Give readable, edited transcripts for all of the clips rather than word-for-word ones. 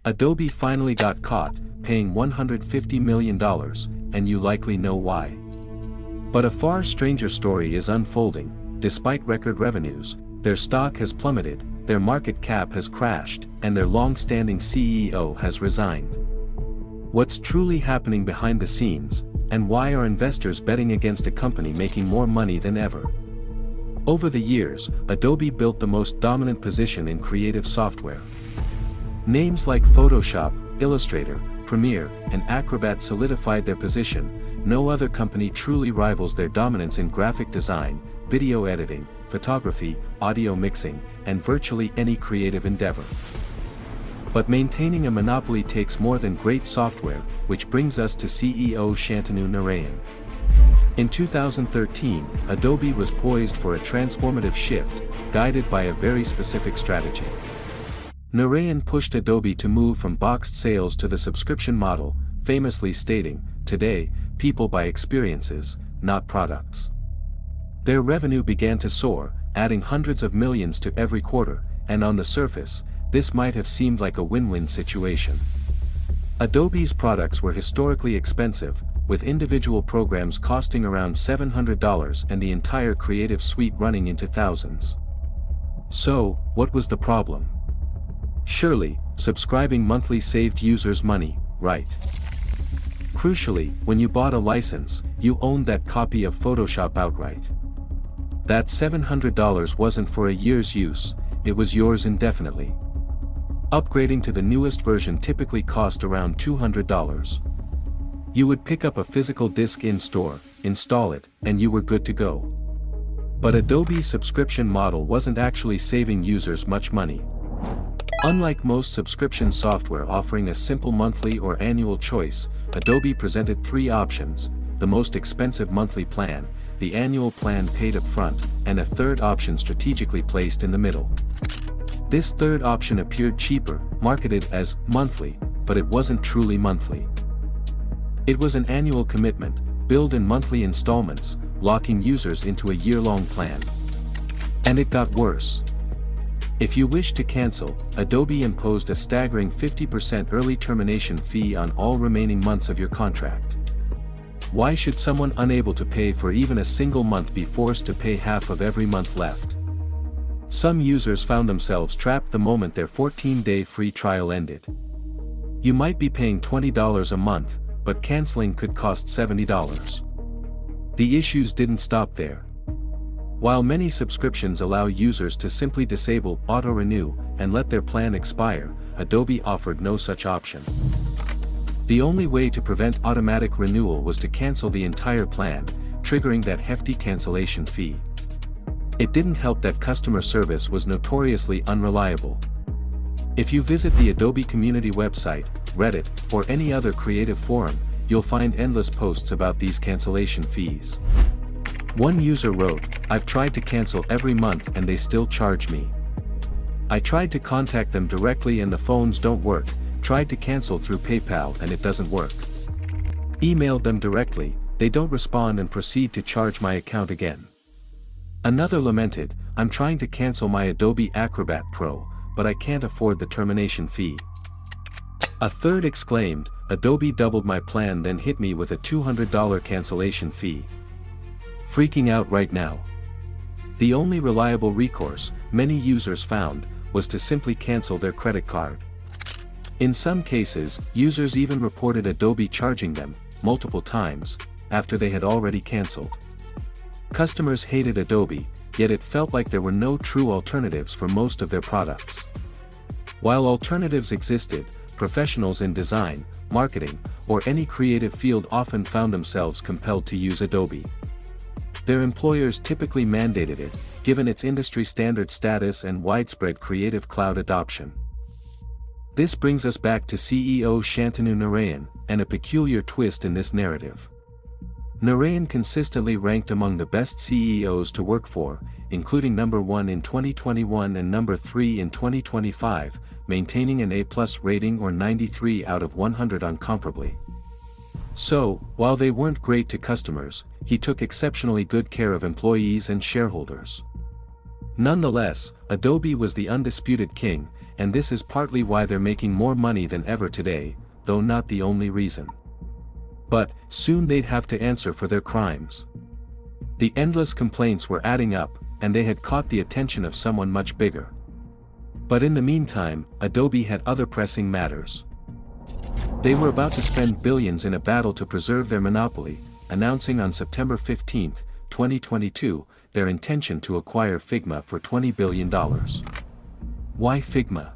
Adobe finally got caught, paying $150 million, and you likely know why. But a far stranger story is unfolding. Despite record revenues, their stock has plummeted, their market cap has crashed, and their long-standing CEO has resigned. What's truly happening behind the scenes, and why are investors betting against a company making more money than ever? Over the years, Adobe built the most dominant position in creative software. Names like Photoshop, Illustrator, Premiere, and Acrobat solidified their position. No other company truly rivals their dominance in graphic design, video editing, photography, audio mixing, and virtually any creative endeavor. But maintaining a monopoly takes more than great software, which brings us to CEO Shantanu Narayan. In 2013, Adobe was poised for a transformative shift, guided by a very specific strategy. Narayan pushed Adobe to move from boxed sales to the subscription model, famously stating, "Today, people buy experiences, not products." Their revenue began to soar, adding hundreds of millions to every quarter, and on the surface, this might have seemed like a win-win situation. Adobe's products were historically expensive, with individual programs costing around $700 and the entire creative suite running into thousands. So, what was the problem? Surely, subscribing monthly saved users money, right? Crucially, when you bought a license, you owned that copy of Photoshop outright. That $700 wasn't for a year's use, it was yours indefinitely. Upgrading to the newest version typically cost around $200. You would pick up a physical disk in-store, install it, and you were good to go. But Adobe's subscription model wasn't actually saving users much money. Unlike most subscription software offering a simple monthly or annual choice, Adobe presented three options: the most expensive monthly plan, the annual plan paid up front, and a third option strategically placed in the middle. This third option appeared cheaper, marketed as monthly, but it wasn't truly monthly. It was an annual commitment, billed in monthly installments, locking users into a year-long plan. And it got worse. If you wished to cancel, Adobe imposed a staggering 50% early termination fee on all remaining months of your contract. Why should someone unable to pay for even a single month be forced to pay half of every month left? Some users found themselves trapped the moment their 14-day free trial ended. You might be paying $20 a month, but canceling could cost $70. The issues didn't stop there. While many subscriptions allow users to simply disable auto-renew and let their plan expire, Adobe offered no such option. The only way to prevent automatic renewal was to cancel the entire plan, triggering that hefty cancellation fee. It didn't help that customer service was notoriously unreliable. If you visit the Adobe community website, Reddit, or any other creative forum, you'll find endless posts about these cancellation fees. One user wrote, "I've tried to cancel every month and they still charge me. I tried to contact them directly and the phones don't work, tried to cancel through PayPal and it doesn't work. Emailed them directly, they don't respond and proceed to charge my account again." Another lamented, "I'm trying to cancel my Adobe Acrobat Pro, but I can't afford the termination fee." A third exclaimed, "Adobe doubled my plan then hit me with a $200 cancellation fee. Freaking out right now." The only reliable recourse, many users found, was to simply cancel their credit card. In some cases, users even reported Adobe charging them, multiple times, after they had already canceled. Customers hated Adobe, yet it felt like there were no true alternatives for most of their products. While alternatives existed, professionals in design, marketing, or any creative field often found themselves compelled to use Adobe. Their employers typically mandated it, given its industry standard status and widespread creative cloud adoption. This brings us back to CEO Shantanu Narayan, and a peculiar twist in this narrative. Narayan consistently ranked among the best CEOs to work for, including number 1 in 2021 and number 3 in 2025, maintaining an A+ rating or 93 out of 100 incomparably. So, while they weren't great to customers, he took exceptionally good care of employees and shareholders. Nonetheless, Adobe was the undisputed king, and this is partly why they're making more money than ever today, though not the only reason. But, soon they'd have to answer for their crimes. The endless complaints were adding up, and they had caught the attention of someone much bigger. But in the meantime, Adobe had other pressing matters. They were about to spend billions in a battle to preserve their monopoly, announcing on September 15, 2022, their intention to acquire Figma for $20 billion. Why Figma?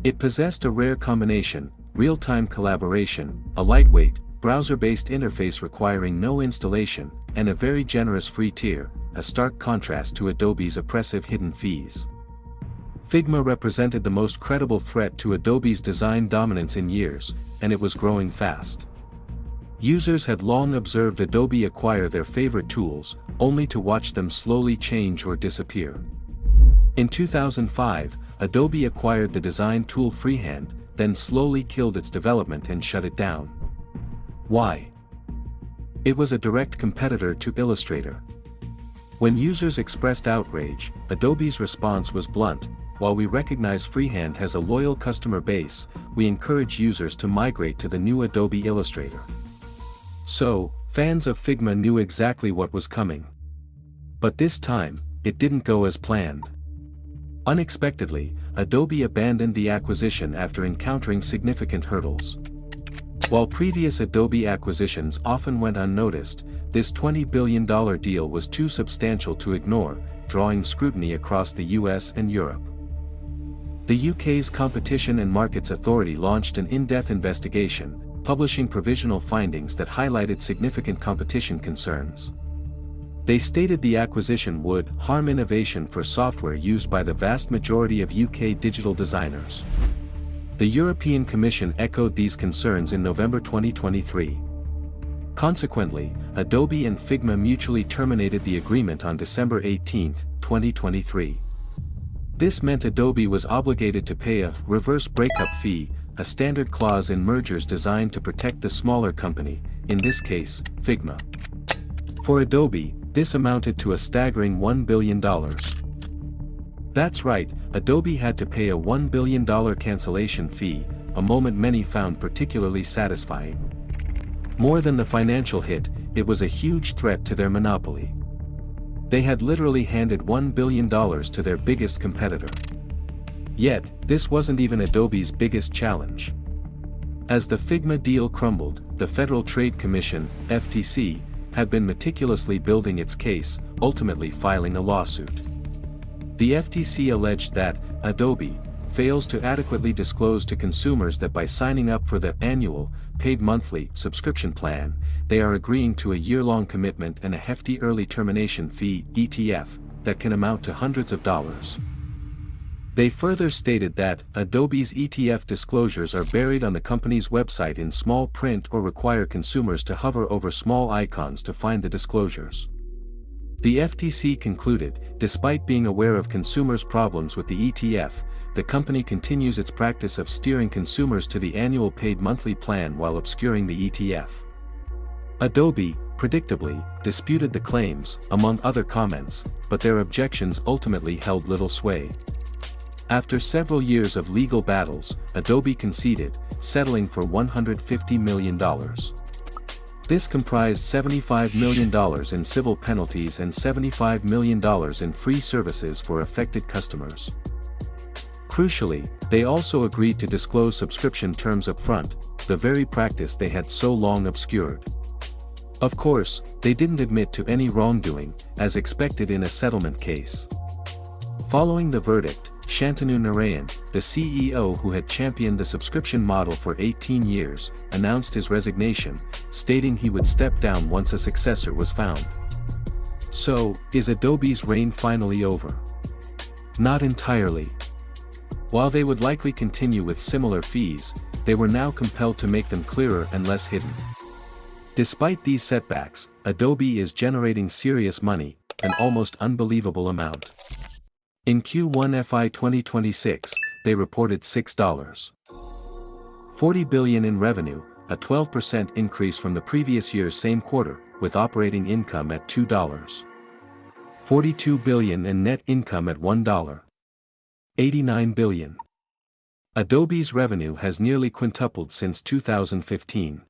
It possessed a rare combination: real-time collaboration, a lightweight, browser-based interface requiring no installation, and a very generous free tier, a stark contrast to Adobe's oppressive hidden fees. Figma represented the most credible threat to Adobe's design dominance in years, and it was growing fast. Users had long observed Adobe acquire their favorite tools, only to watch them slowly change or disappear. In 2005, Adobe acquired the design tool Freehand, then slowly killed its development and shut it down. Why? It was a direct competitor to Illustrator. When users expressed outrage, Adobe's response was blunt: while we recognize Freehand has a loyal customer base, we encourage users to migrate to the new Adobe Illustrator. So, fans of Figma knew exactly what was coming. But this time, it didn't go as planned. Unexpectedly, Adobe abandoned the acquisition after encountering significant hurdles. While previous Adobe acquisitions often went unnoticed, this $20 billion deal was too substantial to ignore, drawing scrutiny across the US and Europe. The UK's Competition and Markets Authority launched an in-depth investigation, publishing provisional findings that highlighted significant competition concerns. They stated the acquisition would harm innovation for software used by the vast majority of UK digital designers. The European Commission echoed these concerns in November 2023. Consequently, Adobe and Figma mutually terminated the agreement on December 18, 2023. This meant Adobe was obligated to pay a reverse breakup fee, a standard clause in mergers designed to protect the smaller company, in this case, Figma. For Adobe, this amounted to a staggering $1 billion. That's right, Adobe had to pay a $1 billion cancellation fee, a moment many found particularly satisfying. More than the financial hit, it was a huge threat to their monopoly. They had literally handed $1 billion to their biggest competitor. Yet, this wasn't even Adobe's biggest challenge. As the Figma deal crumbled, the Federal Trade Commission, FTC, had been meticulously building its case, ultimately filing a lawsuit. The FTC alleged that Adobe fails to adequately disclose to consumers that by signing up for the annual, paid monthly subscription plan, they are agreeing to a year-long commitment and a hefty early termination fee (ETF) that can amount to hundreds of dollars. They further stated that Adobe's ETF disclosures are buried on the company's website in small print or require consumers to hover over small icons to find the disclosures. The FTC concluded, despite being aware of consumers' problems with the ETF, the company continues its practice of steering consumers to the annual paid monthly plan while obscuring the ETF. Adobe, predictably, disputed the claims, among other comments, but their objections ultimately held little sway. After several years of legal battles, Adobe conceded, settling for $150 million. This comprised $75 million in civil penalties and $75 million in free services for affected customers. Crucially, they also agreed to disclose subscription terms upfront, the very practice they had so long obscured. Of course, they didn't admit to any wrongdoing, as expected in a settlement case. Following the verdict, Shantanu Narayan, the CEO who had championed the subscription model for 18 years, announced his resignation, stating he would step down once a successor was found. So, is Adobe's reign finally over? Not entirely. While they would likely continue with similar fees, they were now compelled to make them clearer and less hidden. Despite these setbacks, Adobe is generating serious money, an almost unbelievable amount. In Q1 FY 2026, they reported $6.40 billion in revenue, a 12% increase from the previous year's same quarter, with operating income at $2.42 billion and net income at $1.89 billion. Adobe's revenue has nearly quintupled since 2015.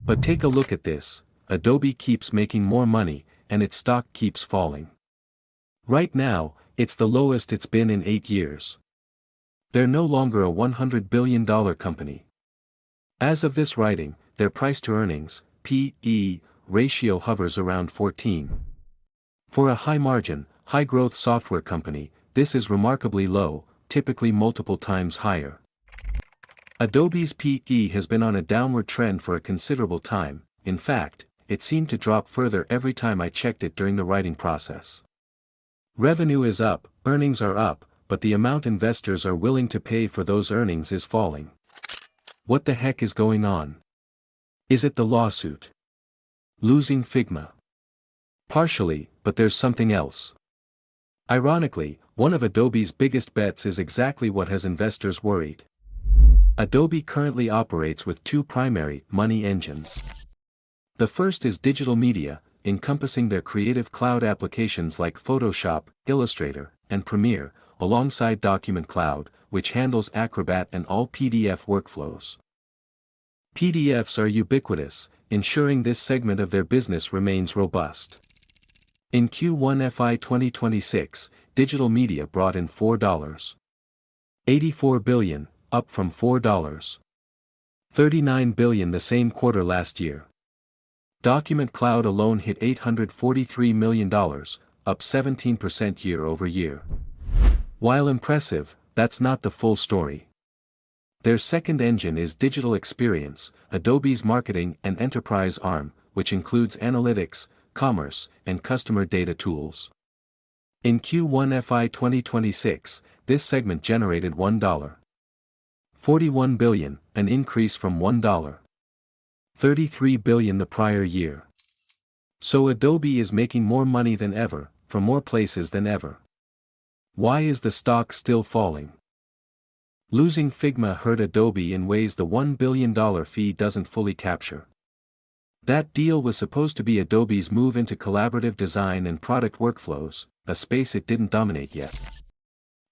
But take a look at this: Adobe keeps making more money, and its stock keeps falling. Right now, it's the lowest it's been in 8 years. They're no longer a $100 billion company. As of this writing, their price-to-earnings (P/E) ratio hovers around 14. For a high-margin, high-growth software company, this is remarkably low, typically multiple times higher. Adobe's P/E has been on a downward trend for a considerable time. In fact, it seemed to drop further every time I checked it during the writing process. Revenue is up, earnings are up, but the amount investors are willing to pay for those earnings is falling. What the heck is going on? Is it the lawsuit? Losing Figma? Partially, but there's something else. Ironically, one of Adobe's biggest bets is exactly what has investors worried. Adobe currently operates with two primary money engines. The first is digital media, encompassing their Creative Cloud applications like Photoshop, Illustrator, and Premiere, alongside Document Cloud, which handles Acrobat and all PDF workflows. PDFs are ubiquitous, ensuring this segment of their business remains robust. In Q1 FY 2026, digital media brought in $4.84 billion, up from $4.39 billion the same quarter last year. Document Cloud alone hit $843 million, up 17% year-over-year. While impressive, that's not the full story. Their second engine is Digital Experience, Adobe's marketing and enterprise arm, which includes analytics, commerce, and customer data tools. In Q1 FY 2026, this segment generated $1.41 billion, an increase from $1.33 billion the prior year. So Adobe is making more money than ever, from more places than ever. Why is the stock still falling? Losing Figma hurt Adobe in ways the $1 billion fee doesn't fully capture. That deal was supposed to be Adobe's move into collaborative design and product workflows, a space it didn't dominate yet.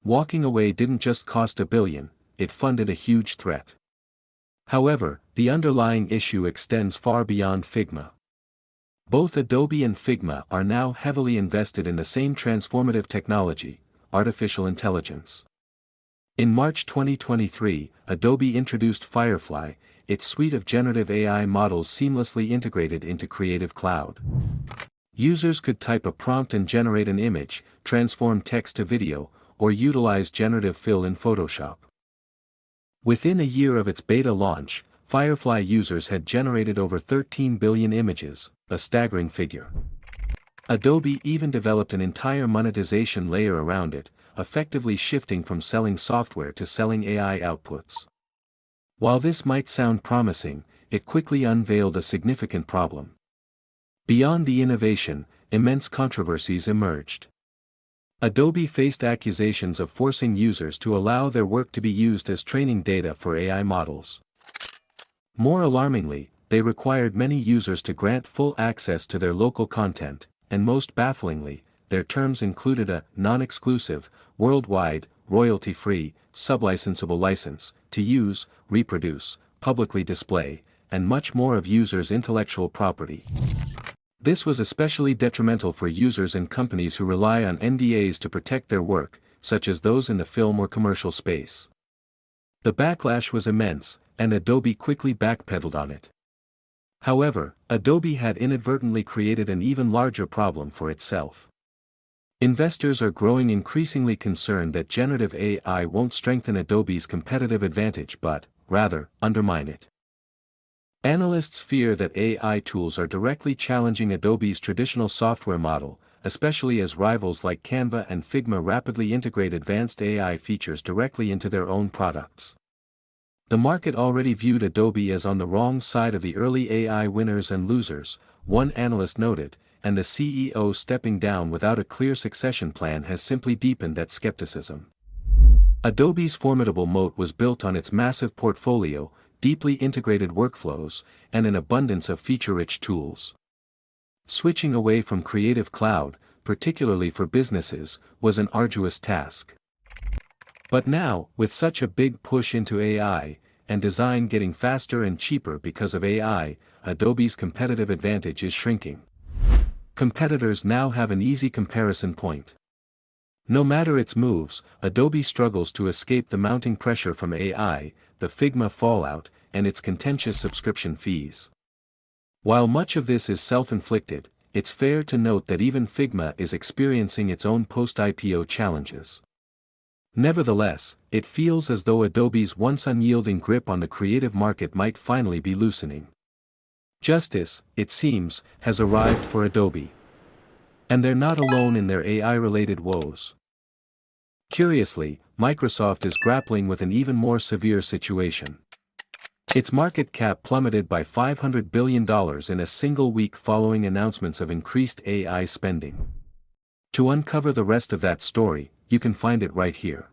Walking away didn't just cost $1 billion, it funded a huge threat. However, the underlying issue extends far beyond Figma. Both Adobe and Figma are now heavily invested in the same transformative technology, artificial intelligence. In March 2023, Adobe introduced Firefly, its suite of generative AI models seamlessly integrated into Creative Cloud. Users could type a prompt and generate an image, transform text to video, or utilize generative fill in Photoshop. Within a year of its beta launch, Firefly users had generated over 13 billion images, a staggering figure. Adobe even developed an entire monetization layer around it, effectively shifting from selling software to selling AI outputs. While this might sound promising, it quickly unveiled a significant problem. Beyond the innovation, immense controversies emerged. Adobe faced accusations of forcing users to allow their work to be used as training data for AI models. More alarmingly, they required many users to grant full access to their local content, and most bafflingly, their terms included a non-exclusive, worldwide, royalty-free, sublicensable license to use, reproduce, publicly display, and much more of users' intellectual property. This was especially detrimental for users and companies who rely on NDAs to protect their work, such as those in the film or commercial space. The backlash was immense, and Adobe quickly backpedaled on it. However, Adobe had inadvertently created an even larger problem for itself. Investors are growing increasingly concerned that generative AI won't strengthen Adobe's competitive advantage but, rather, undermine it. Analysts fear that AI tools are directly challenging Adobe's traditional software model, especially as rivals like Canva and Figma rapidly integrate advanced AI features directly into their own products. The market already viewed Adobe as on the wrong side of the early AI winners and losers, one analyst noted, and the CEO stepping down without a clear succession plan has simply deepened that skepticism. Adobe's formidable moat was built on its massive portfolio, deeply integrated workflows, and an abundance of feature-rich tools. Switching away from Creative Cloud, particularly for businesses, was an arduous task. But now, with such a big push into AI, and design getting faster and cheaper because of AI, Adobe's competitive advantage is shrinking. Competitors now have an easy comparison point. No matter its moves, Adobe struggles to escape the mounting pressure from AI, the Figma fallout, and its contentious subscription fees. While much of this is self-inflicted, it's fair to note that even Figma is experiencing its own post-IPO challenges. Nevertheless, it feels as though Adobe's once unyielding grip on the creative market might finally be loosening. Justice, it seems, has arrived for Adobe. And they're not alone in their AI-related woes. Curiously, Microsoft is grappling with an even more severe situation. Its market cap plummeted by $500 billion in a single week following announcements of increased AI spending. To uncover the rest of that story, you can find it right here.